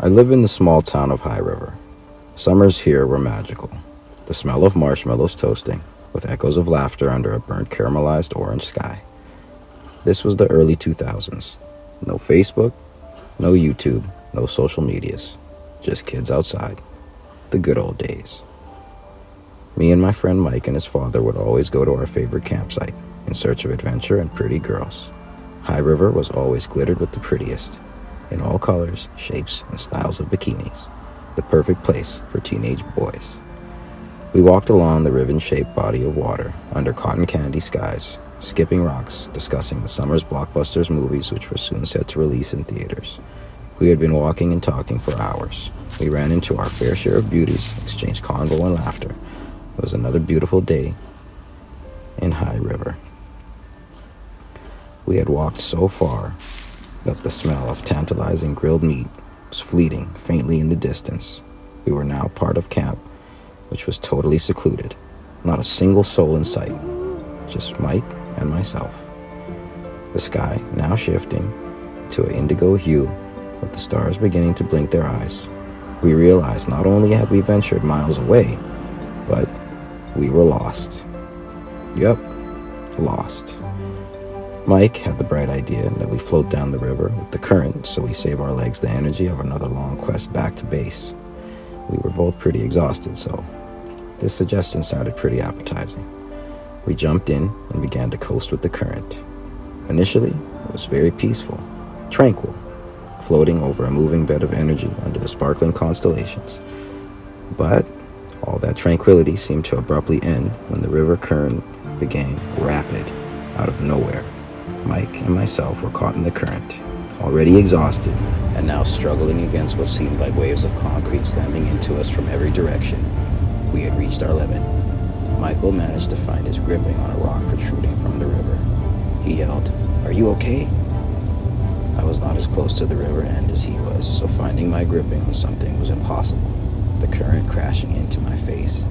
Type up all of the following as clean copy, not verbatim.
I live in the small town of High River. Summers here were magical. The smell of marshmallows toasting, with echoes of laughter under a burnt caramelized orange sky. This was the early 2000s. No Facebook, no YouTube, no social medias. Just kids outside. The good old days. Me and my friend Mike and his father would always go to our favorite campsite in search of adventure and pretty girls. High River was always glittered with the prettiest, in all colors, shapes, and styles of bikinis. The perfect place for teenage boys. We walked along the ribbon-shaped body of water under cotton candy skies, skipping rocks, discussing the summer's blockbusters movies which were soon set to release in theaters. We had been walking and talking for hours. We ran into our fair share of beauties, exchanged convo and laughter. It was another beautiful day in High River. We had walked so far that the smell of tantalizing grilled meat was fleeting faintly in the distance. We were now part of camp, which was totally secluded. Not a single soul in sight, just Mike and myself. The sky now shifting to an indigo hue, with the stars beginning to blink their eyes. We realized not only had we ventured miles away, but we were lost. Yup, lost. Mike had the bright idea that we float down the river with the current so we save our legs the energy of another long quest back to base. We were both pretty exhausted, so this suggestion sounded pretty appetizing. We jumped in and began to coast with the current. Initially, it was very peaceful, tranquil, floating over a moving bed of energy under the sparkling constellations. But all that tranquility seemed to abruptly end when the river current became rapid out of nowhere. Mike and myself were caught in the current, already exhausted, and now struggling against what seemed like waves of concrete slamming into us from every direction. We had reached our limit. Michael managed to find his gripping on a rock protruding from the river. He yelled, "Are you okay?" I was not as close to the river end as he was, so finding my gripping on something was impossible. The current crashing into my face,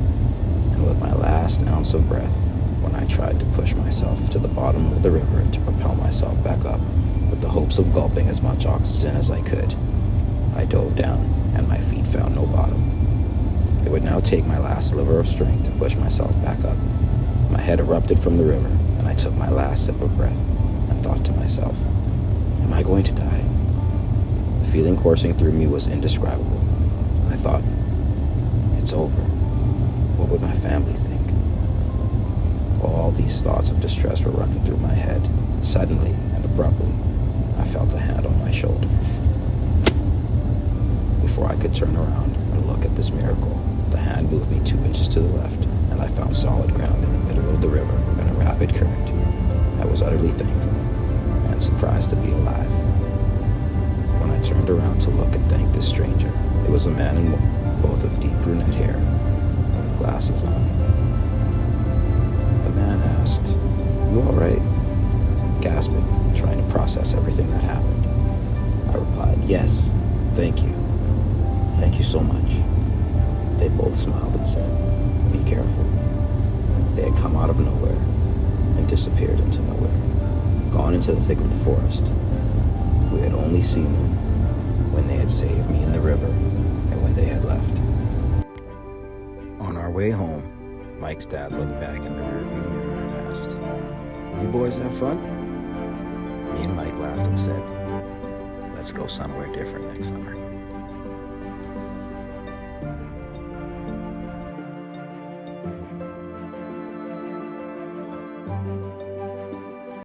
and with my last ounce of breath, when I tried to push myself to the bottom of the river to propel myself back up, with the hopes of gulping as much oxygen as I could, I dove down, and my feet found no bottom. It would now take my last sliver of strength to push myself back up. My head erupted from the river, and I took my last sip of breath, and thought to myself, am I going to die? The feeling coursing through me was indescribable. I thought, it's over. What would my family think? While all these thoughts of distress were running through my head, suddenly and abruptly, I felt a hand on my shoulder. Before I could turn around and look at this miracle, the hand moved me 2 inches to the left, and I found solid ground in the middle of the river in a rapid current. I was utterly thankful and surprised to be alive. When I turned around to look and thank this stranger, it was a man and woman, both of deep brunette hair and with glasses on. The man asked, "You all right?" Gasping, trying to process everything that happened. I replied, "Yes, thank you. Thank you so much." They both smiled and said, "Be careful." They had come out of nowhere and disappeared into nowhere, gone into the thick of the forest. We had only seen them when they had saved me in the river and when they had left. On our way home, Mike's dad looked back in the rearview mirror and asked, "You boys have fun?" Me and Mike laughed and said, "Let's go somewhere different next summer."